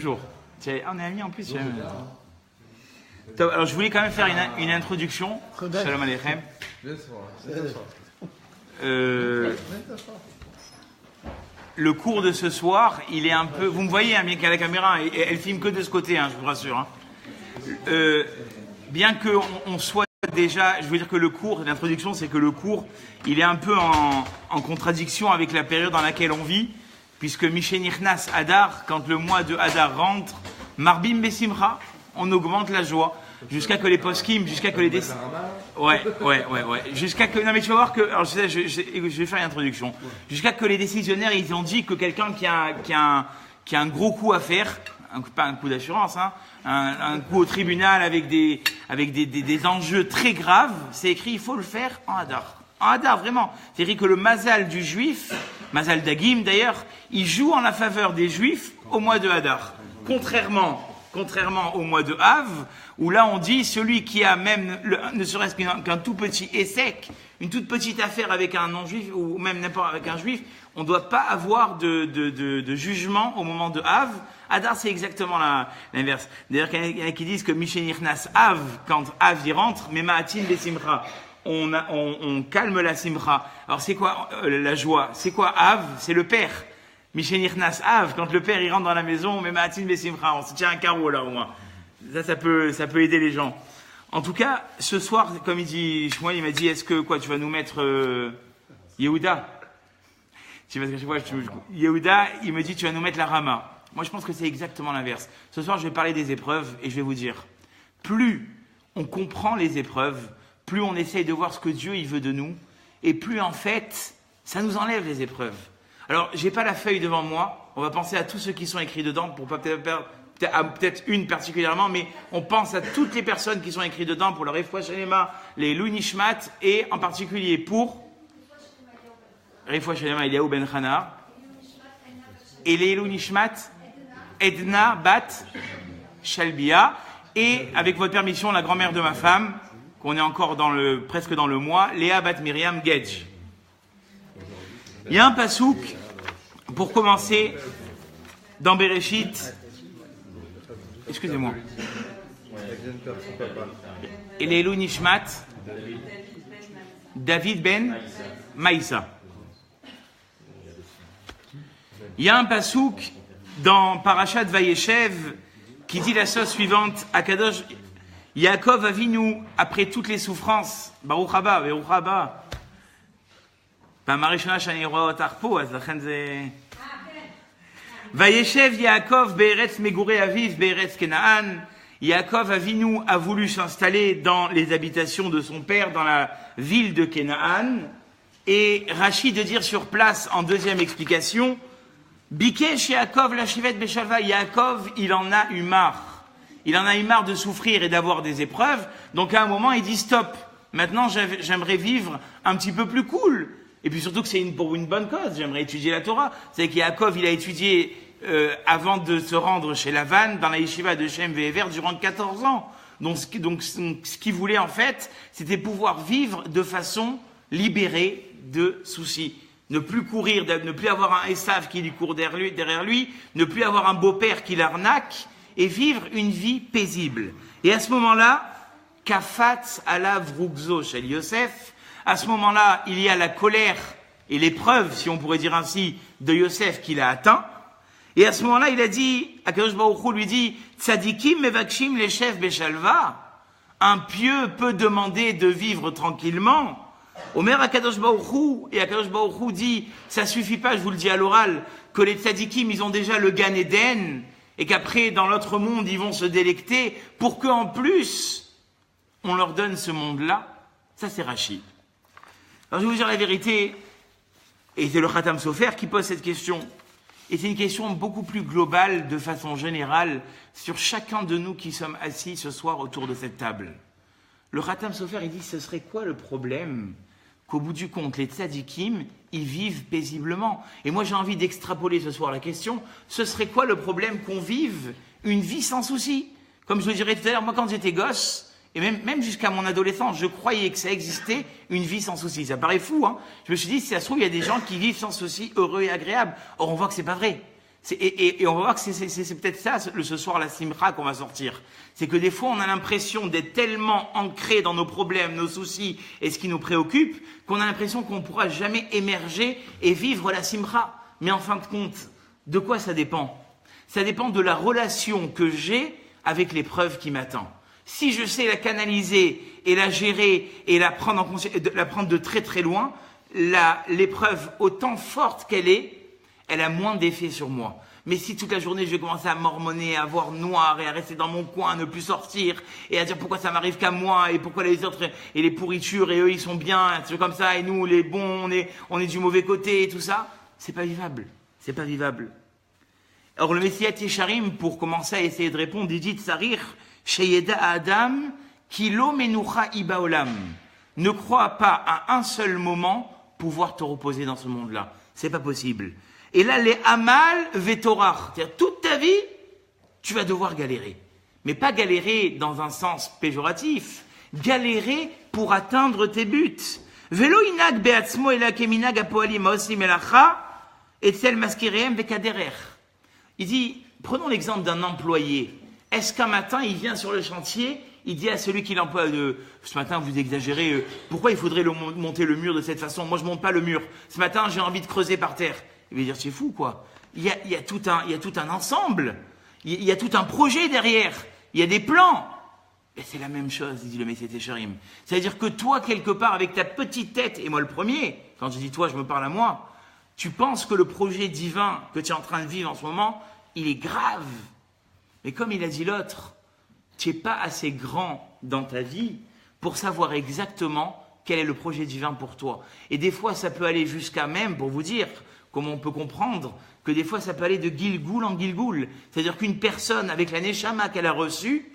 Bonjour. On est amis en plus. Alors je voulais quand même faire une introduction. Shalom Aleichem. Le cours de ce soir, il est un peu. Vous me voyez, hein, bien qu'à la caméra, et elle filme que de ce côté, hein, je vous rassure. Hein. Bien qu'on soit déjà, je veux dire que le cours, l'introduction, c'est que le cours, il est un peu en contradiction avec la période dans laquelle on vit, puisque Mishenichnas Adar, quand le mois de Adar rentre, Marbim Besimcha, on augmente la joie, jusqu'à que les poskim, jusqu'à que les Ouais. Jusqu'à que, non mais tu vas voir que, alors je vais faire une introduction, jusqu'à que les décisionnaires, ils ont dit que quelqu'un qui a un gros coup à faire, pas un coup d'assurance, hein, un coup au tribunal avec des enjeux très graves, c'est écrit, il faut le faire en Hadar. En Hadar, vraiment. C'est écrit que le mazal du juif, mazal d'Agim d'ailleurs, il joue en la faveur des juifs au mois de Hadar. Contrairement au mois de Av, où là on dit celui qui a même, ne serait-ce qu'un tout petit essec, une toute petite affaire avec un non-juif, ou même n'importe avec un juif, on ne doit pas avoir de jugement au moment de Av. Hadar, c'est exactement l'inverse. D'ailleurs, il y en a qui disent que Mishenichnas Av, quand Av y rentre, mais Ma'atin Besimcha, on calme la Simcha. Alors c'est quoi la joie? C'est quoi Av? C'est le père. Mishenichnas Av, quand le père il rentre dans la maison, mais Ma'atin Besimcha, on se tient un carreau là au moins. Ça peut aider les gens. En tout cas, ce soir, comme il dit Shmuel, il m'a dit, est-ce que tu vas nous mettre Yehuda? Yehuda, il me dit, tu vas nous mettre la Rama. Moi, je pense que c'est exactement l'inverse. Ce soir, je vais parler des épreuves et je vais vous dire, plus on comprend les épreuves, plus on essaye de voir ce que Dieu il veut de nous, et plus en fait, ça nous enlève les épreuves. Alors, j'ai pas la feuille devant moi. On va penser à tous ceux qui sont écrits dedans, pour pas peut-être une particulièrement, mais on pense à toutes les personnes qui sont écrites dedans pour le Refoua Shalema, les Lunishmat, et en particulier pour Refoua Shalema Eliaou Ben Chana, et les Lunishmat Edna Bat Shalbia, et avec votre permission, la grand-mère de ma femme, qu'on est encore presque dans le mois, Léa Bat Miriam Gedj. Il y a un pasouk, pour commencer, dans Bereshit. Excusez-moi. Et les Nishmat, David Ben Maïsa. Il y a un pasouk dans Parashat Vayeshev qui dit la chose suivante: Akadosh Yaakov Avinu, après toutes les souffrances, Baruch haba, Baruch haba. Vayeshev Yaakov Be'eretz Megurei Aviv Be'eretz Kenaan. Yaakov Avinu a voulu s'installer dans les habitations de son père, dans la ville de Kenaan. Et Rashi de dire sur place, en deuxième explication, Bikesh Yaakov Lashivet Beshalva. Yaakov, il en a eu marre. Il en a eu marre de souffrir et d'avoir des épreuves. Donc à un moment, il dit stop. Maintenant, j'aimerais vivre un petit peu plus cool. Et puis surtout que c'est pour une bonne cause. J'aimerais étudier la Torah. C'est qu'Yaakov, il a étudié avant de se rendre chez Lavan, dans la yeshiva de Shem Ve'ever, durant 14 ans. Donc ce qu'il voulait en fait, c'était pouvoir vivre de façon libérée de soucis. Ne plus courir, ne plus avoir un Esav qui lui court derrière lui, ne plus avoir un beau-père qui l'arnaque, et vivre une vie paisible. Et à ce moment-là, Kafatz alav rugzo shel Yosef. À ce moment-là, il y a la colère et l'épreuve, si on pourrait dire ainsi, de Yosef qui l'a atteint. Et à ce moment-là, il a dit, Akadosh Baruch Hu lui dit, Tzadikim mevakshim leshev beshalva. Un pieux peut demander de vivre tranquillement. Omer Akadosh Baruch Hu, et Akadosh Baruch Hu dit, ça suffit pas, je vous le dis à l'oral, que les tzadikim, ils ont déjà le Gan Eden, et qu'après, dans l'autre monde, ils vont se délecter, pour qu'en plus, on leur donne ce monde-là. Ça, c'est Rashi. Alors, je vais vous dire la vérité, et c'est le Khatam Sofer qui pose cette question, et c'est une question beaucoup plus globale, de façon générale, sur chacun de nous qui sommes assis ce soir autour de cette table. Le Khatam Sofer, il dit, ce serait quoi le problème qu'au bout du compte, les tzadikim, ils vivent paisiblement? Et moi, j'ai envie d'extrapoler ce soir la question, ce serait quoi le problème qu'on vive une vie sans souci? Comme je vous dirais tout à l'heure, moi, quand j'étais gosse, et même jusqu'à mon adolescence, je croyais que ça existait, une vie sans souci. Ça paraît fou, hein. Je me suis dit, si ça se trouve, il y a des gens qui vivent sans souci, heureux et agréables. Or, on voit que c'est pas vrai. Et on va voir que c'est peut-être ça, ce soir, la simcha qu'on va sortir. C'est que des fois, on a l'impression d'être tellement ancré dans nos problèmes, nos soucis et ce qui nous préoccupe, qu'on a l'impression qu'on ne pourra jamais émerger et vivre la simcha. Mais en fin de compte, de quoi ça dépend? Ça dépend de la relation que j'ai avec l'épreuve qui m'attend. Si je sais la canaliser et la gérer et la prendre de très très loin, l'épreuve, autant forte qu'elle est, elle a moins d'effet sur moi. Mais si toute la journée je vais commencer à mormonner, à voir noir et à rester dans mon coin, à ne plus sortir et à dire pourquoi ça m'arrive qu'à moi et pourquoi les autres et les pourritures et eux ils sont bien, c'est comme ça et nous les bons on est du mauvais côté et tout ça, c'est pas vivable. C'est pas vivable. Alors le Messiat Yesharim, pour commencer à essayer de répondre, il dit Tsarir Sheyeda Adam Kilo Menucha Ibaolam. Ne crois pas à un seul moment pouvoir te reposer dans ce monde-là. C'est pas possible. Et là, les amal vetorach, c'est-à-dire toute ta vie, tu vas devoir galérer. Mais pas galérer dans un sens péjoratif, galérer pour atteindre tes buts. Velo inag beatzmo ela keminag apoalim osim elacha etzel maskireem vekaderer. Il dit, prenons l'exemple d'un employé. Est-ce qu'un matin, il vient sur le chantier, il dit à celui qui l'emploie, ce matin, vous exagérez, pourquoi il faudrait monter le mur de cette façon? Moi, je monte pas le mur. Ce matin, j'ai envie de creuser par terre. Il va dire, c'est fou, quoi. Il y a tout un ensemble. Il y a tout un projet derrière. Il y a des plans. Et c'est la même chose, dit le Messiat Yesharim. C'est-à-dire que toi, quelque part, avec ta petite tête, et moi le premier, quand je dis toi, je me parle à moi, tu penses que le projet divin que tu es en train de vivre en ce moment, il est grave. Mais comme il a dit l'autre, tu n'es pas assez grand dans ta vie pour savoir exactement quel est le projet divin pour toi. Et des fois, ça peut aller jusqu'à même, pour vous dire, comment on peut comprendre que des fois ça peut aller de Gilgoul en Gilgoul. C'est-à-dire qu'une personne avec la Neshama qu'elle a reçue,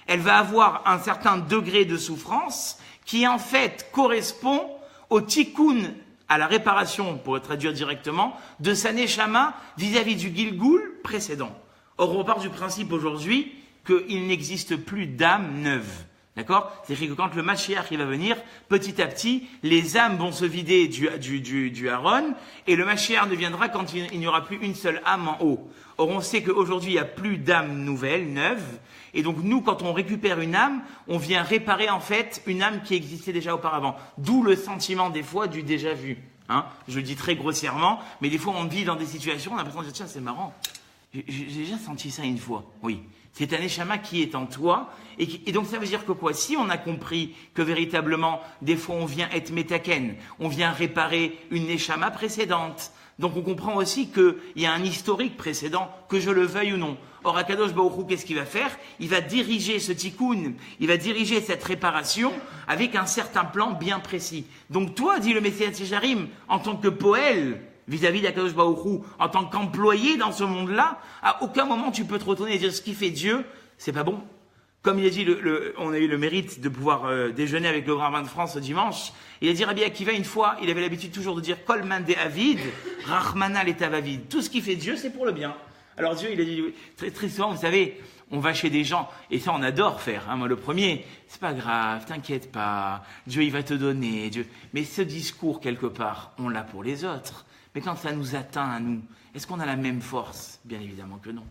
elle va avoir un certain degré de souffrance qui en fait correspond au tikkun, à la réparation, pour le traduire directement, de sa Neshama vis-à-vis du Gilgoul précédent. Or on part du principe aujourd'hui qu'il n'existe plus d'âme neuve. D'accord? C'est-à-dire que quand le Mashiach va venir, petit à petit, les âmes vont se vider du Aaron, et le Mashiach ne viendra quand il n'y aura plus une seule âme en haut. Or, on sait qu'aujourd'hui, il n'y a plus d'âme nouvelle, neuve, et donc nous, quand on récupère une âme, on vient réparer en fait une âme qui existait déjà auparavant. D'où le sentiment des fois du déjà vu. Hein? Je le dis très grossièrement, mais des fois on vit dans des situations, on a l'impression de dire, tiens, c'est marrant. J'ai déjà senti ça une fois, oui. C'est un Neshama qui est en toi. Et donc ça veut dire que quoi? Si on a compris que véritablement, des fois on vient être métaken, on vient réparer une Neshama précédente. Donc on comprend aussi qu'il y a un historique précédent, que je le veuille ou non. Or Akadosh Baruch Hu, qu'est-ce qu'il va faire? Il va diriger ce tikkun, il va diriger cette réparation avec un certain plan bien précis. Donc toi, dit le Messias Yesharim, en tant que poël, vis-à-vis d'Akadosh Baruch Hu, en tant qu'employé dans ce monde-là, à aucun moment tu peux te retourner et dire ce qui fait Dieu, c'est pas bon. Comme il a dit, on a eu le mérite de pouvoir déjeuner avec le grand rabbin de France ce dimanche. Il a dit Rabbi Akiva une fois, il avait l'habitude toujours de dire Kol man de Avid, Rachmana letavavid. Tout ce qui fait Dieu, c'est pour le bien. Alors Dieu, il a dit très, très souvent, vous savez, on va chez des gens, et ça on adore faire. Hein, moi le premier, c'est pas grave, t'inquiète pas, Dieu il va te donner. Dieu. Mais ce discours quelque part, on l'a pour les autres. Mais quand ça nous atteint à nous, est-ce qu'on a la même force? Bien évidemment que non.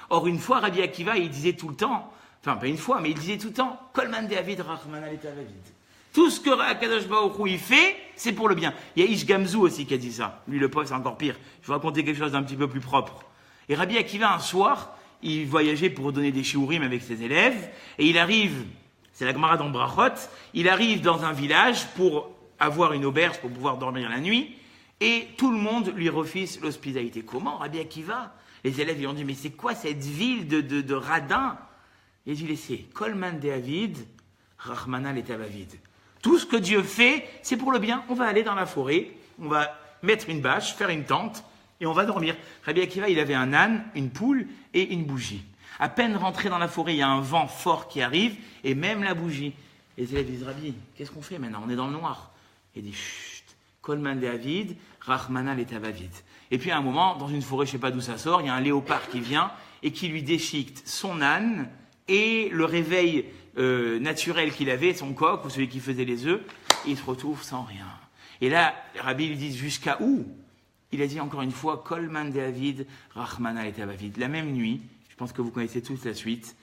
Or une fois, Rabbi Akiva, il disait tout le temps, enfin pas une fois, mais il disait tout le temps, Kol man de Avid, Rachmana letavavid. Tout ce que Akadosh Baruch Hu il fait, c'est pour le bien. Il y a Ish Gamzu aussi qui a dit ça. Lui, le pote, c'est encore pire. Je vais raconter quelque chose d'un petit peu plus propre. Et Rabbi Akiva, un soir, il voyageait pour donner des shiurim avec ses élèves, et il arrive, c'est la Gemara dans Brachot, il arrive dans un village pour avoir une auberge, pour pouvoir dormir la nuit, et tout le monde lui refuse l'hospitalité. Comment, Rabbi Akiva? Les élèves lui ont dit, mais c'est quoi cette ville de radins? Il a dit, laissez, Kol man de Avid, Rachmana letavavid. Tout ce que Dieu fait, c'est pour le bien. On va aller dans la forêt, on va mettre une bâche, faire une tente, et on va dormir. Rabbi Akiva, il avait un âne, une poule et une bougie. À peine rentré dans la forêt, il y a un vent fort qui arrive, et même la bougie. Les élèves disent, Rabbi, qu'est-ce qu'on fait maintenant? On est dans le noir. Il dit, chut, Kol man de Avid, Rachmana letavavid. Et puis à un moment, dans une forêt, je ne sais pas d'où ça sort, il y a un léopard qui vient, et qui lui déchiquette son âne, et le réveil naturel qu'il avait, son coq, ou celui qui faisait les œufs, il se retrouve sans rien. Et là, Rabbi lui dit, jusqu'à où il a dit encore une fois, Kolman David, Rahmana et Abavid. La même nuit, je pense que vous connaissez tous la suite,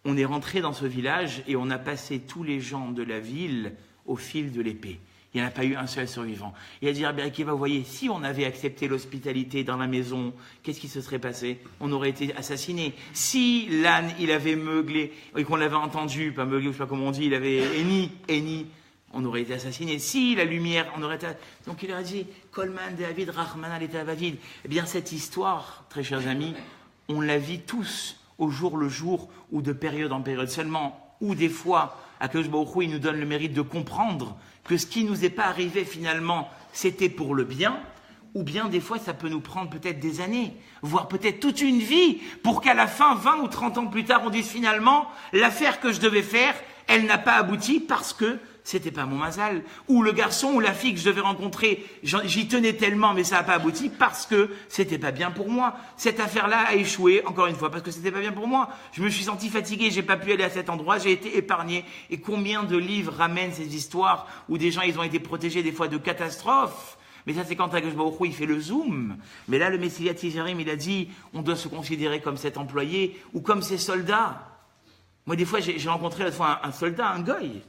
on est rentré dans ce village et on a passé tous les gens de la ville au fil de l'épée. Il n'y en a pas eu un seul survivant. Il a dit, Rabbi Akiva, vous voyez, si on avait accepté l'hospitalité dans la maison, qu'est-ce qui se serait passé? On aurait été assassiné. Si l'âne, il avait meuglé, et qu'on l'avait entendu, pas meuglé, je ne sais pas comment on dit, il avait henni, on aurait été assassiné. Si la lumière, on aurait été... Donc il leur a dit, Kolman, David, Rahman, David. Eh bien, cette histoire, très chers amis, on la vit tous au jour le jour ou de période en période seulement, ou des fois, Akadosh Baruch Hu, il nous donne le mérite de comprendre que ce qui nous est pas arrivé finalement, c'était pour le bien, ou bien des fois ça peut nous prendre peut-être des années, voire peut-être toute une vie, pour qu'à la fin, 20 ou 30 ans plus tard, on dise finalement, l'affaire que je devais faire, elle n'a pas abouti parce que c'était pas mon mazal. Ou le garçon ou la fille que je devais rencontrer, j'y tenais tellement, mais ça n'a pas abouti parce que c'était pas bien pour moi. Cette affaire-là a échoué, encore une fois, parce que c'était pas bien pour moi. Je me suis senti fatigué, j'ai pas pu aller à cet endroit, j'ai été épargné. Et combien de livres ramènent ces histoires où des gens, ils ont été protégés des fois de catastrophes? Mais ça, c'est quand Akadosh Baruch Hu, il fait le zoom. Mais là, le Messiah Tijarim, il a dit, on doit se considérer comme cet employé ou comme ces soldats. Moi, des fois, j'ai rencontré l'autre fois un soldat, un goy.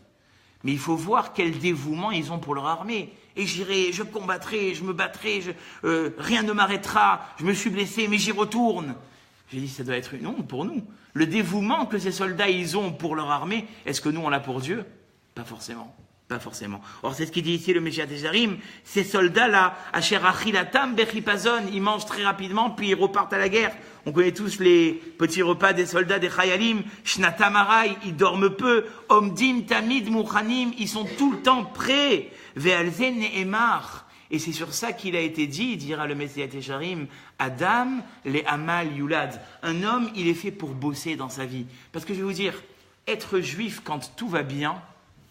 Mais il faut voir quel dévouement ils ont pour leur armée. Et j'irai, je combattrai, je me battrai, rien ne m'arrêtera, je me suis blessé, mais j'y retourne. J'ai dit, ça doit être une honte pour nous. Le dévouement que ces soldats, ils ont pour leur armée, est-ce que nous, on l'a pour Dieu? Pas forcément. Pas forcément. Or, c'est ce qu'il dit ici le Messiah Tejarim. Ces soldats-là, Asher Achilatam Bechipazon, ils mangent très rapidement, puis ils repartent à la guerre. On connaît tous les petits repas des soldats des Chayalim, Shnatamarai, ils dorment peu, Omdim Tamid Mouchanim, ils sont tout le temps prêts. Ve'alzen Ne'emar. Et c'est sur ça qu'il a été dit, dira le Messiah Tejarim, Adam le Amal Yulad. Un homme, il est fait pour bosser dans sa vie. Parce que je vais vous dire, être juif quand tout va bien,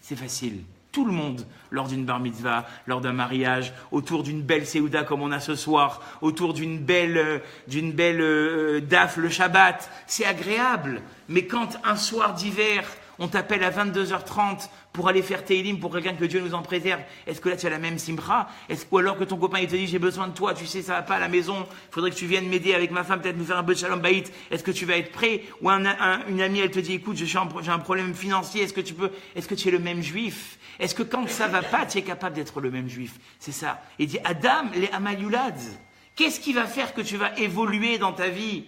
c'est facile. Tout le monde, lors d'une bar mitzvah, lors d'un mariage, autour d'une belle séouda comme on a ce soir, autour d'une belle daf le Shabbat, c'est agréable. Mais quand un soir d'hiver, on t'appelle à 22h30 pour aller faire Teilim pour quelqu'un que Dieu nous en préserve, est-ce que là tu as la même simcha? Ou alors que ton copain il te dit j'ai besoin de toi, tu sais ça va pas à la maison, il faudrait que tu viennes m'aider avec ma femme, peut-être nous faire un peu de shalom baït, est-ce que tu vas être prêt? Ou une amie elle te dit écoute j'ai un problème financier, est-ce que tu es le même juif? Est-ce que quand ça va pas tu es capable d'être le même juif? C'est ça. Il dit Adam les Amayulad, qu'est-ce qui va faire que tu vas évoluer dans ta vie?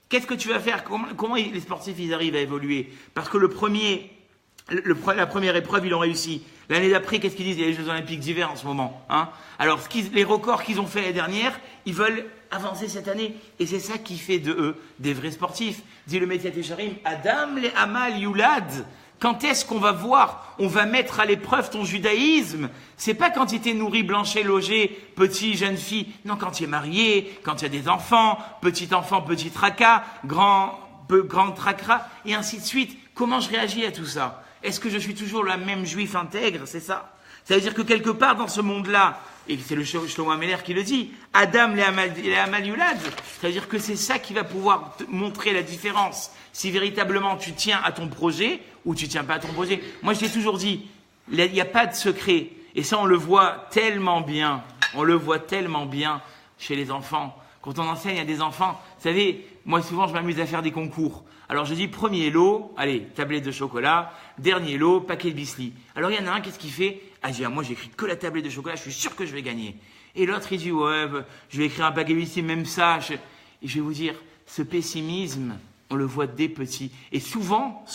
Qu'est-ce que tu vas faire? Comment les sportifs ils arrivent à évoluer? Parce que la première épreuve, ils l'ont réussi. L'année d'après, qu'est-ce qu'ils disent? Il y a les Jeux Olympiques d'hiver en ce moment. Hein, alors, les records qu'ils ont fait l'année dernière, ils veulent avancer cette année. Et c'est ça qui fait de eux des vrais sportifs. Dit le Messiah Tejarim, Adam le Amal Yulad. Quand est-ce qu'on va voir, on va mettre à l'épreuve ton judaïsme? C'est pas quand il t'est nourri, blanché, logé, petit, jeune fille. Non, quand tu es marié, quand tu as des enfants, petit tracas, grand tracas, et ainsi de suite. Comment je réagis à tout ça? Est-ce que je suis toujours le même juif intègre? C'est ça. Ça veut dire que quelque part dans ce monde-là, et c'est le Shlomo Ameler qui le dit, Adam les Amal Yulad, ça veut dire que c'est ça qui va pouvoir te montrer la différence. Si véritablement tu tiens à ton projet ou tu tiens pas à ton projet. Moi je l'ai toujours dit, il n'y a pas de secret. Et ça on le voit tellement bien. On le voit tellement bien chez les enfants. Quand on enseigne à des enfants, vous savez, moi souvent je m'amuse à faire des concours. Alors je dis premier lot, allez, tablette de chocolat, dernier lot, paquet de biscuits. Alors il y en a un, qu'est-ce qu'il fait? Ah, moi j'écris que la tablette de chocolat, je suis sûr que je vais gagner. Et l'autre il dit, ouais, je vais écrire un paquet de biscuits, même ça. Et je vais vous dire, ce pessimisme, on le voit dès petit. Et souvent,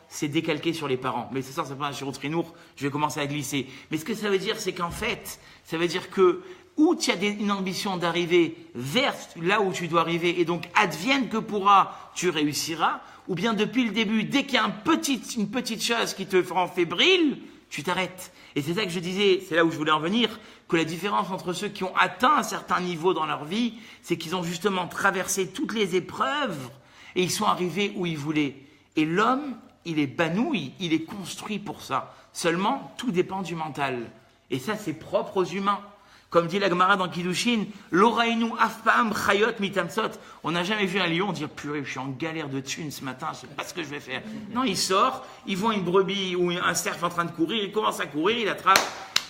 c'est décalqué sur les parents. Mais c'est ça pas un chirotrinour, je vais commencer à glisser. Mais ce que ça veut dire, c'est qu'en fait, ça veut dire que où tu as une ambition d'arriver vers là où tu dois arriver, et donc advienne que pourra, tu réussiras, ou bien depuis le début, dès qu'il y a une petite chose qui te rend fébrile, tu t'arrêtes. Et c'est ça que je disais, c'est là où je voulais en venir, que la différence entre ceux qui ont atteint un certain niveau dans leur vie, c'est qu'ils ont justement traversé toutes les épreuves, et ils sont arrivés où ils voulaient. Et l'homme, il est banouille, il est construit pour ça. Seulement, tout dépend du mental. Et ça, c'est propre aux humains. Comme dit la Gemara dans Kiddushin, l'orainu afpam chayot mitamsot. On n'a jamais vu un lion dire purée, je suis en galère de thunes ce matin, je ne sais pas ce que je vais faire. Non, il sort, il voit une brebis ou un cerf en train de courir, il commence à courir, il attrape.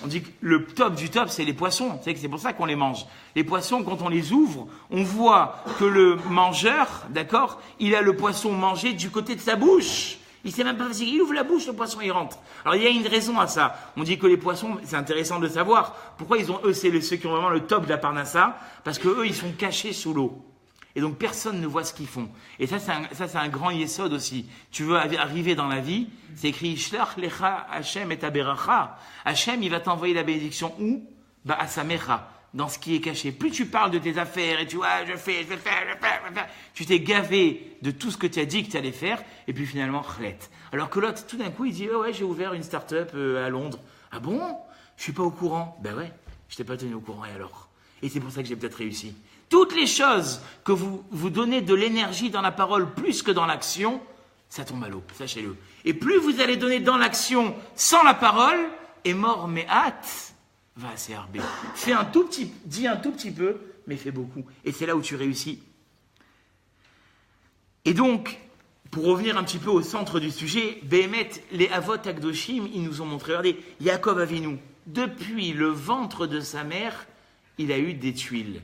On dit que le top du top, c'est les poissons. C'est pour ça qu'on les mange. Les poissons, quand on les ouvre, on voit que le mangeur, d'accord, il a le poisson mangé du côté de sa bouche. Il sait même pas, il ouvre la bouche, le poisson, il rentre. Alors, il y a une raison à ça. On dit que les poissons, c'est intéressant de savoir pourquoi eux, c'est ceux qui ont vraiment le top de la parnassa, parce que eux, ils sont cachés sous l'eau. Et donc, personne ne voit ce qu'ils font. Et ça, c'est un grand yesod aussi. Tu veux arriver dans la vie, c'est écrit, Shlach lecha Hashem et aberacha. Hashem, il va t'envoyer la bénédiction où? Bah, à sa mecha, dans ce qui est caché. Plus tu parles de tes affaires et tu vois, je vais faire, tu t'es gavé de tout ce que tu as dit que tu allais faire, et puis finalement, chlet. Alors que l'autre, tout d'un coup, il dit, oh ouais, j'ai ouvert une start-up à Londres. Ah bon? Je suis pas au courant. Ben ouais, je t'ai pas tenu au courant, et alors? Et c'est pour ça que j'ai peut-être réussi. Toutes les choses que vous donnez de l'énergie dans la parole plus que dans l'action, ça tombe à l'eau, sachez-le. Et plus vous allez donner dans l'action sans la parole, et mort mais hâte, va à CRB. Dis un tout petit peu, mais fais beaucoup. Et c'est là où tu réussis. Et donc, pour revenir un petit peu au centre du sujet, Béhémet, les Avot Akdoshim, ils nous ont montré, regardez, Yaakov Avinu, depuis le ventre de sa mère, il a eu des tuiles.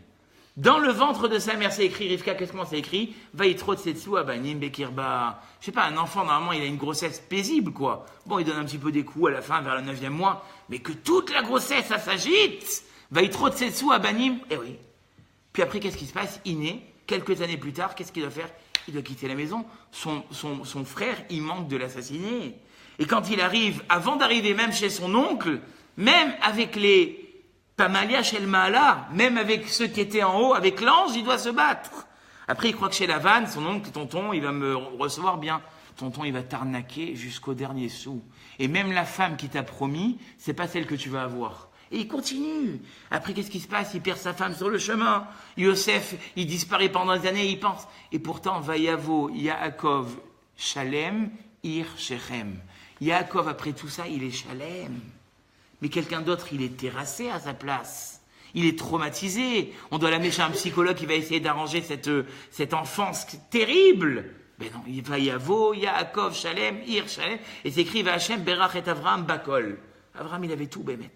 Dans le ventre de sa mère, c'est écrit, Rivka, qu'est-ce que c'est écrit? Vaïtrot setsu abanim bekirba. Je sais pas, un enfant, normalement, il a une grossesse paisible, quoi. Bon, il donne un petit peu des coups à la fin, vers le 9e mois, mais que toute la grossesse, ça s'agite. Vaïtrot setsu abanim. Eh oui. Puis après, qu'est-ce qui se passe? Il naît, quelques années plus tard, qu'est-ce qu'il doit faire? Il doit quitter la maison. Son frère, il manque de l'assassiner. Et quand il arrive, avant d'arriver même chez son oncle, même avec les Pamalia chez le Maala, même avec ceux qui étaient en haut, avec l'ange, il doit se battre. Après, il croit que chez Lavan, son oncle, tonton, il va me recevoir bien. Tonton, il va t'arnaquer jusqu'au dernier sou. Et même la femme qui t'a promis, c'est pas celle que tu vas avoir. Et il continue. Après, qu'est-ce qui se passe? Il perd sa femme sur le chemin. Yosef, il disparaît pendant des années, il pense. Et pourtant, Vayavo, Yaakov, Shalem, Ir, Shechem. Yaakov, après tout ça, il est Shalem. Mais quelqu'un d'autre, il est terrassé à sa place. Il est traumatisé. On doit l'amener chez un psychologue qui va essayer d'arranger cette enfance terrible. Mais non, il va Yavo, Yaakov, Shalem, Ir, Shalem. Et c'est écrit, Vachem, Berach et Avraham, Bakol. Avraham, il avait tout, Bémet.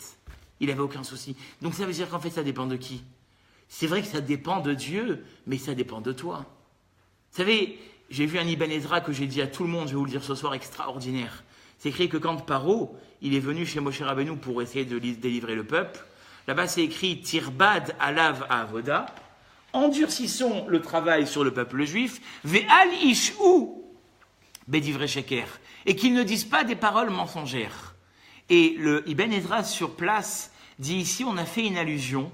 Il n'avait aucun souci. Donc ça veut dire qu'en fait, ça dépend de qui? C'est vrai que ça dépend de Dieu, mais ça dépend de toi. Vous savez, j'ai vu un Ibn Ezra que j'ai dit à tout le monde, je vais vous le dire ce soir, extraordinaire. C'est écrit que quand Paro, il est venu chez Moshe Rabbeinu pour essayer de délivrer le peuple, là-bas c'est écrit « Tirbad alav avoda » endurcissons le travail sur le peuple juif, « Ve'al ish'u bedivre sheker » et qu'ils ne disent pas des paroles mensongères. Et le Ibn Ezra sur place dit ici, on a fait une allusion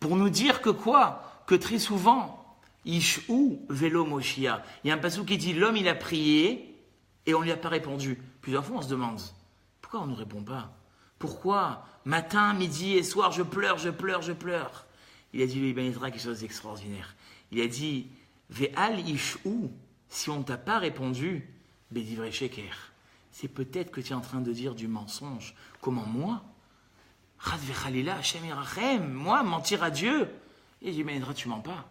pour nous dire que quoi? Que très souvent, ish'u velo moshia. Il y a un passage qui dit « L'homme il a prié et on ne lui a pas répondu ». Plusieurs fois, on se demande, pourquoi on ne nous répond pas? Pourquoi matin, midi et soir, je pleure? Il a dit, Ibn Ezra, quelque chose d'extraordinaire. Il a dit, Ve'al ish'u, si on ne t'a pas répondu, Bedivre sheker, c'est peut-être que tu es en train de dire du mensonge. Comment moi? Chas vechalila, Hashem irachem, moi, mentir à Dieu? Et Ibn Ezra, tu mens pas.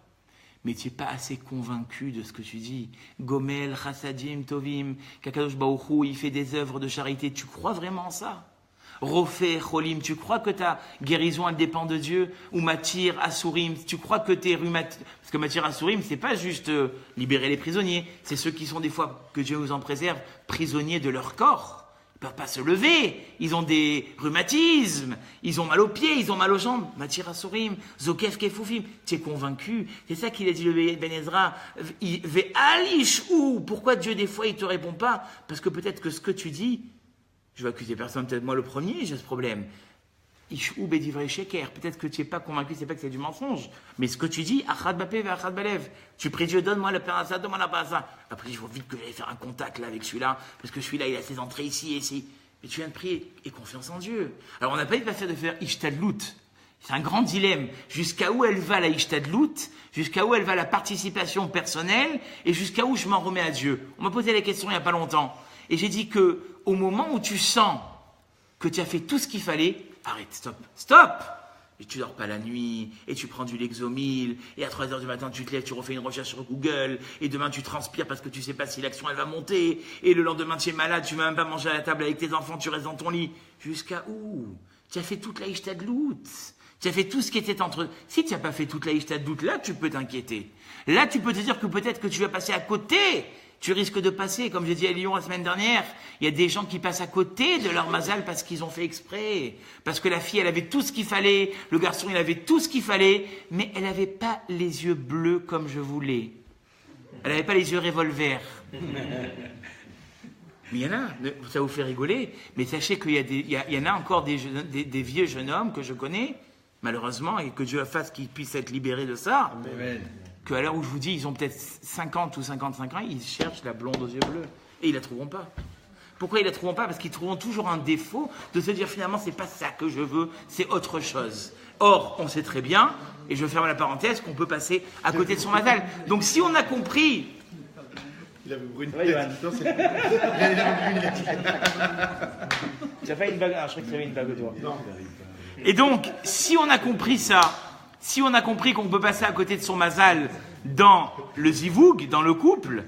Mais tu n'es pas assez convaincu de ce que tu dis. Gomel, chassadim, tovim, Kakadosh Baruch Hu, il fait des œuvres de charité. Tu crois vraiment en ça? Rofé, cholim, tu crois que ta guérison, elle dépend de Dieu? Ou matir, asurim, tu crois que tes rhumatismes... Parce que matir, asurim, c'est pas juste libérer les prisonniers. C'est ceux qui sont des fois, que Dieu nous en préserve, prisonniers de leur corps. Ils ne peuvent pas se lever, ils ont des rhumatismes, ils ont mal aux pieds, ils ont mal aux jambes. Matir asurim, zokef kefufim. Tu es convaincu? C'est ça qu'il a dit le Ben Ezra. Pourquoi Dieu des fois il te répond pas? Parce que peut-être que ce que tu dis, je vais accuser personne, peut-être moi le premier, j'ai ce problème. Ish'u bedivre sheker. Peut-être que tu n'es pas convaincu, c'est pas que c'est du mensonge. Mais ce que tu dis, achad bapé ve achad balev. Tu pries Dieu, donne-moi le parasa, donne-moi la parasa. Après, il faut vite que j'aille faire un contact là avec celui-là, parce que celui-là, il a ses entrées ici et ici. Mais tu viens de prier, et confiance en Dieu. Alors, on n'a pas eu de faire ishtadlout. C'est un grand dilemme. Jusqu'à où elle va la ishtadlout? Jusqu'à où elle va la participation personnelle? Et jusqu'à où je m'en remets à Dieu? On m'a posé la question il n'y a pas longtemps. Et j'ai dit que, au moment où tu sens que tu as fait tout ce qu'il fallait, arrête, stop! Et tu dors pas la nuit, et tu prends du Lexomil, et à 3h du matin tu te lèves, tu refais une recherche sur Google, et demain tu transpires parce que tu sais pas si l'action elle va monter, et le lendemain tu es malade, tu vas même pas manger à la table avec tes enfants, tu restes dans ton lit. Jusqu'à où? Tu as fait toute la Ishtadlout. Tu as fait tout ce qui était entre... Si tu n'as pas fait toute la Ishtadlout, là, tu peux t'inquiéter. Là, tu peux te dire que peut-être que tu vas passer à côté. Tu risques de passer, comme j'ai dit à Lyon la semaine dernière, il y a des gens qui passent à côté de leur mazal parce qu'ils ont fait exprès. Parce que la fille, elle avait tout ce qu'il fallait, le garçon, il avait tout ce qu'il fallait, mais elle n'avait pas les yeux bleus comme je voulais. Elle n'avait pas les yeux revolver. Mais il y en a, ça vous fait rigoler, mais sachez qu'il y en a encore des vieux jeunes hommes que je connais, malheureusement, et que Dieu fasse qu'ils puissent être libérés de ça, qu'à l'heure où je vous dis, ils ont peut-être 50 ou 55 ans, ils cherchent la blonde aux yeux bleus, et ils la trouveront pas. Pourquoi ils la trouveront pas? Parce qu'ils trouveront toujours un défaut de se dire finalement, c'est pas ça que je veux, c'est autre chose. Or, on sait très bien, et je ferme la parenthèse, qu'on peut passer à côté de son mazal. Donc si on a compris... Il avait brune. Ouais, Johan. Tu as fait une bague. Ah, je crois que tu avais une bague, toi. Non. Et donc, si on a compris ça, si on a compris qu'on peut passer à côté de son mazal dans le zivoug, dans le couple,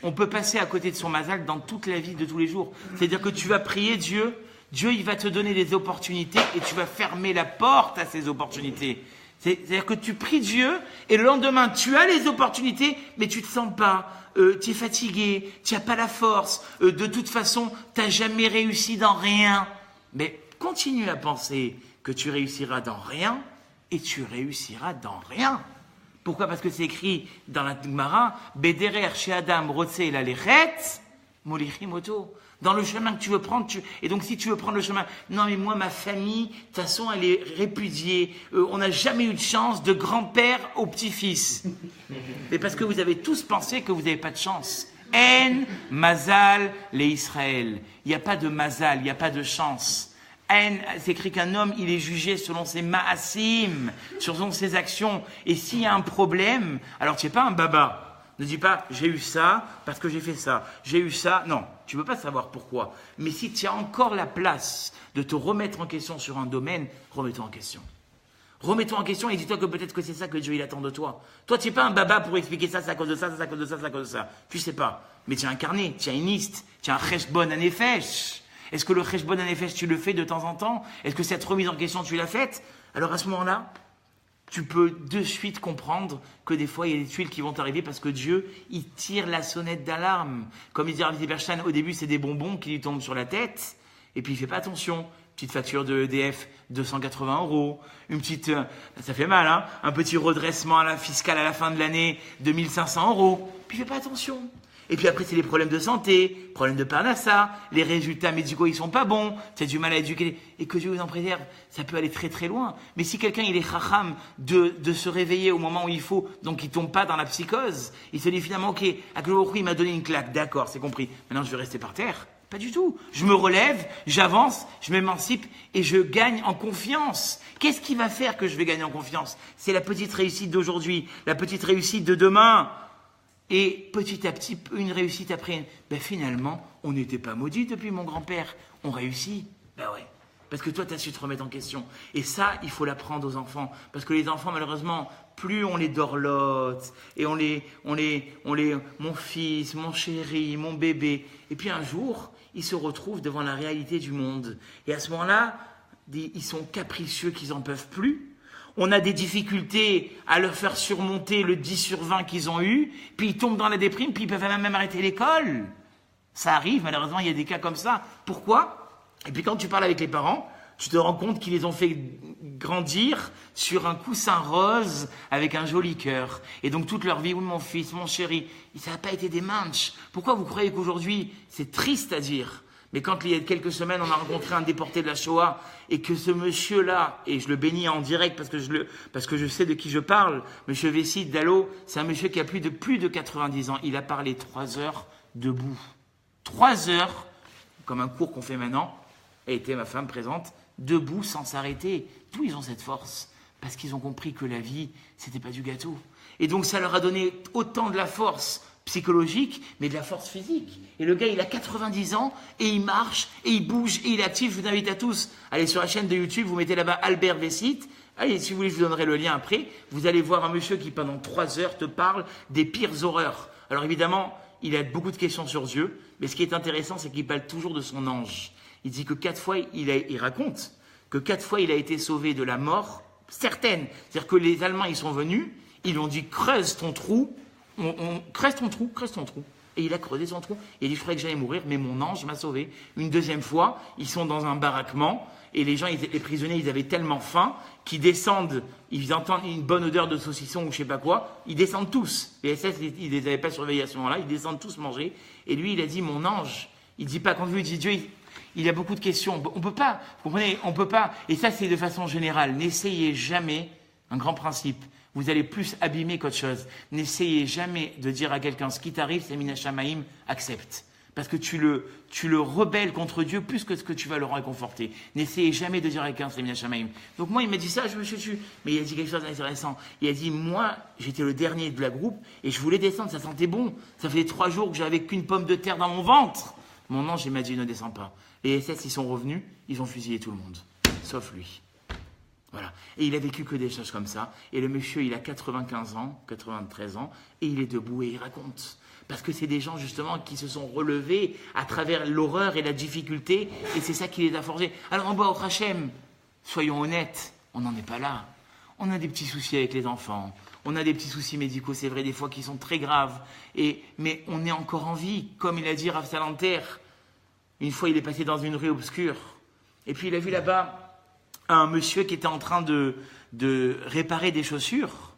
on peut passer à côté de son mazal dans toute la vie de tous les jours. C'est-à-dire que tu vas prier Dieu, Dieu il va te donner des opportunités et tu vas fermer la porte à ces opportunités. C'est-à-dire que tu pries Dieu et le lendemain tu as les opportunités mais tu ne te sens pas. Tu es fatigué, tu n'as pas la force, de toute façon, tu n'as jamais réussi dans rien. Mais continue à penser que tu réussiras dans rien et tu réussiras dans rien. Pourquoi? Parce que c'est écrit dans la Gemara, Bederer chez Adam, Rotse la lechet, Molichim Oto. Dans le chemin que tu veux prendre, et donc si tu veux prendre le chemin, non mais moi ma famille, de toute façon elle est répudiée, on n'a jamais eu de chance de grand-père au petit-fils. Mais parce que vous avez tous pensé que vous n'avez pas de chance. En mazal les Israël. Il n'y a pas de mazal, il n'y a pas de chance. En, c'est écrit qu'un homme, il est jugé selon ses ma'asim, selon ses actions. Et s'il y a un problème, alors tu n'es pas un baba. Ne dis pas, j'ai eu ça parce que j'ai fait ça. J'ai eu ça. Non, tu ne veux pas savoir pourquoi. Mais si tu as encore la place de te remettre en question sur un domaine, remets-toi en question. Remets-toi en question et dis-toi que peut-être que c'est ça que Dieu il attend de toi. Toi, tu n'es pas un baba pour expliquer ça, c'est à cause de ça, c'est à cause de ça, c'est à cause de ça. Tu ne sais pas. Mais tu as un carnet, tu as une liste, tu as un cheshbon anefesh. Est-ce que le cheshbon anefesh, tu le fais de temps en temps? Est-ce que cette remise en question, tu l'as faite? Alors à ce moment-là, tu peux de suite comprendre que des fois, il y a des tuiles qui vont t'arriver parce que Dieu, il tire la sonnette d'alarme. Comme il dit Rav Zilberstein, au début, c'est des bonbons qui lui tombent sur la tête. Et puis, il fait pas attention. Petite facture de EDF, 280 €. Une petite, ça fait mal, hein. Un petit redressement à la fiscale à la fin de l'année, 2500 €. Puis, il fait pas attention. Et puis après, c'est les problèmes de santé, problèmes de parnassa, les résultats médicaux, ils sont pas bons, tu as du mal à éduquer, et que Dieu vous en préserve, ça peut aller très très loin. Mais si quelqu'un, il est chacham de se réveiller au moment où il faut, donc il tombe pas dans la psychose, il se dit finalement, ok, Akhloroukh, il m'a donné une claque, d'accord, c'est compris, maintenant je vais rester par terre. Pas du tout. Je me relève, j'avance, je m'émancipe et je gagne en confiance. Qu'est-ce qui va faire que je vais gagner en confiance? C'est la petite réussite d'aujourd'hui, la petite réussite de demain. Et petit à petit, une réussite après une. Ben finalement, on n'était pas maudit depuis mon grand-père. On réussit. Ben ouais. Parce que toi, tu as su te remettre en question. Et ça, il faut l'apprendre aux enfants. Parce que les enfants, malheureusement, plus on les dorlote, et mon fils, mon chéri, mon bébé. Et puis un jour, ils se retrouvent devant la réalité du monde. Et à ce moment-là, ils sont capricieux qu'ils n'en peuvent plus. On a des difficultés à leur faire surmonter le 10 sur 20 qu'ils ont eu, puis ils tombent dans la déprime, puis ils peuvent même arrêter l'école. Ça arrive, malheureusement, il y a des cas comme ça. Pourquoi? Et puis quand tu parles avec les parents, tu te rends compte qu'ils les ont fait grandir sur un coussin rose avec un joli cœur. Et donc toute leur vie, oui, mon fils, mon chéri, ça n'a pas été des manches. Pourquoi vous croyez qu'aujourd'hui, c'est triste à dire? Mais quand il y a quelques semaines, on a rencontré un déporté de la Shoah et que ce monsieur-là, et je le bénis en direct parce que je sais de qui je parle, monsieur Vessid Dallot, c'est un monsieur qui a plus de 90 ans. Il a parlé 3 heures debout. 3 heures, comme un cours qu'on fait maintenant, et était ma femme présente, debout sans s'arrêter. D'où ils ont cette force? Parce qu'ils ont compris que la vie, c'était pas du gâteau. Et donc ça leur a donné autant de la force psychologique, mais de la force physique. Et le gars, il a 90 ans, et il marche, et il bouge, et il est actif. Je vous invite à tous, allez sur la chaîne de YouTube, vous mettez là-bas Albert Vessit. Allez, si vous voulez, je vous donnerai le lien après. Vous allez voir un monsieur qui, pendant 3 heures, te parle des pires horreurs. Alors évidemment, il a beaucoup de questions sur Dieu, mais ce qui est intéressant, c'est qu'il parle toujours de son ange. Il dit que 4 fois, il raconte que 4 fois il a été sauvé de la mort certaine. C'est-à-dire que les Allemands, ils sont venus, ils lui ont dit creuse ton trou, creuse ton trou. Et il a creusé son trou. Et il dit je croyais que j'allais mourir, mais mon ange m'a sauvé. Une deuxième fois, ils sont dans un baraquement et les prisonniers, ils avaient tellement faim qu'ils descendent, ils entendent une bonne odeur de saucisson ou je sais pas quoi, ils descendent tous. Les SS, ils les avaient pas surveillés à ce moment-là, ils descendent tous manger. Et lui, il a dit mon ange. Il dit pas quand vous, il dit Dieu. Il a beaucoup de questions. On peut pas, vous comprenez, on peut pas. Et ça, c'est de façon générale. N'essayez jamais, un grand principe. Vous allez plus abîmer qu'autre chose. N'essayez jamais de dire à quelqu'un ce qui t'arrive, c'est Mina Shamaim, accepte. Parce que tu le rebelles contre Dieu plus que ce que tu vas le réconforter. N'essayez jamais de dire à quelqu'un c'est Mina Shamaim. Donc moi, il m'a dit ça, je me suis tué. Mais il a dit quelque chose d'intéressant. Il a dit, moi, j'étais le dernier de la groupe et je voulais descendre, ça sentait bon. Ça faisait 3 jours que j'avais qu'une pomme de terre dans mon ventre. Mon ange, il m'a dit, ne descends pas. Les SS, ils sont revenus, ils ont fusillé tout le monde. Sauf lui. Voilà. Et il a vécu que des choses comme ça. Et le monsieur, il a 95 ans, 93 ans, et il est debout et il raconte. Parce que c'est des gens, justement, qui se sont relevés à travers l'horreur et la difficulté, et c'est ça qui les a forgés. Alors, en bas, au Hachem, soyons honnêtes, on n'en est pas là. On a des petits soucis avec les enfants. On a des petits soucis médicaux, c'est vrai, des fois, qui sont très graves. Mais on est encore en vie. Comme il a dit Rav Salanter, une fois, il est passé dans une rue obscure. Et puis, il a vu là-bas un monsieur qui était en train de réparer des chaussures.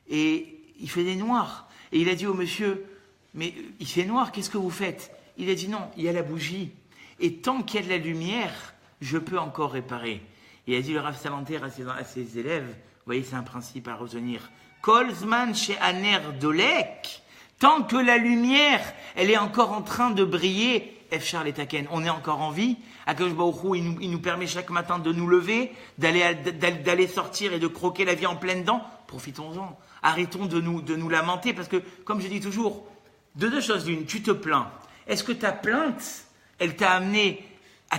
Et il faisait noir. Et il a dit au monsieur, mais il fait noir, qu'est-ce que vous faites? Il a dit non, il y a la bougie. Et tant qu'il y a de la lumière, je peux encore réparer. Il a dit le Rav Salanter à ses élèves, vous voyez, c'est un principe à retenir. Kolzman chez Aner Dolek, tant que la lumière, elle est encore en train de briller, Efchar les Taken, on est encore en vie. Akadosh Baruch Hu, il nous permet chaque matin de nous lever, d'aller sortir et de croquer la vie en pleine dents. Profitons-en. Arrêtons de nous lamenter parce que, comme je dis toujours, de 2 choses l'une, tu te plains. Est-ce que ta plainte, elle t'a amené à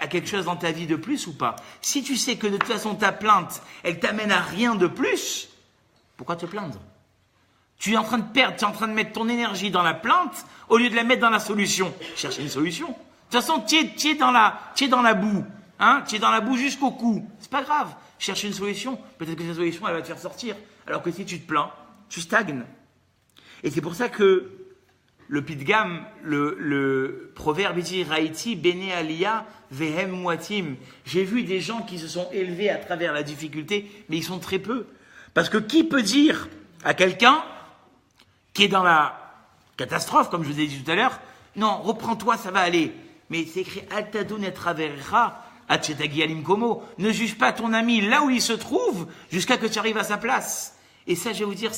quelque chose dans ta vie de plus ou pas? Si tu sais que de toute façon ta plainte, elle t'amène à rien de plus, pourquoi te plaindre? Tu es en train de perdre, tu es en train de mettre ton énergie dans la plainte au lieu de la mettre dans la solution. Cherchez une solution. De toute façon, tu es dans la boue. Hein, tu es dans la boue jusqu'au cou. C'est pas grave. Cherche une solution. Peut-être que cette solution, elle va te faire sortir. Alors que si tu te plains, tu stagnes. Et c'est pour ça que le Pidgam, le proverbe dit Raïti, Bene Aliyah, Vehem Muatim. J'ai vu des gens qui se sont élevés à travers la difficulté, mais ils sont très peu. Parce que qui peut dire à quelqu'un qui est dans la catastrophe, comme je vous ai dit tout à l'heure, non, reprends-toi, ça va aller. Mais c'est écrit Altadun et Travera, Achetagi Alim Komo. Ne juge pas ton ami là où il se trouve jusqu'à que tu arrives à sa place. Et ça, je vais vous dire,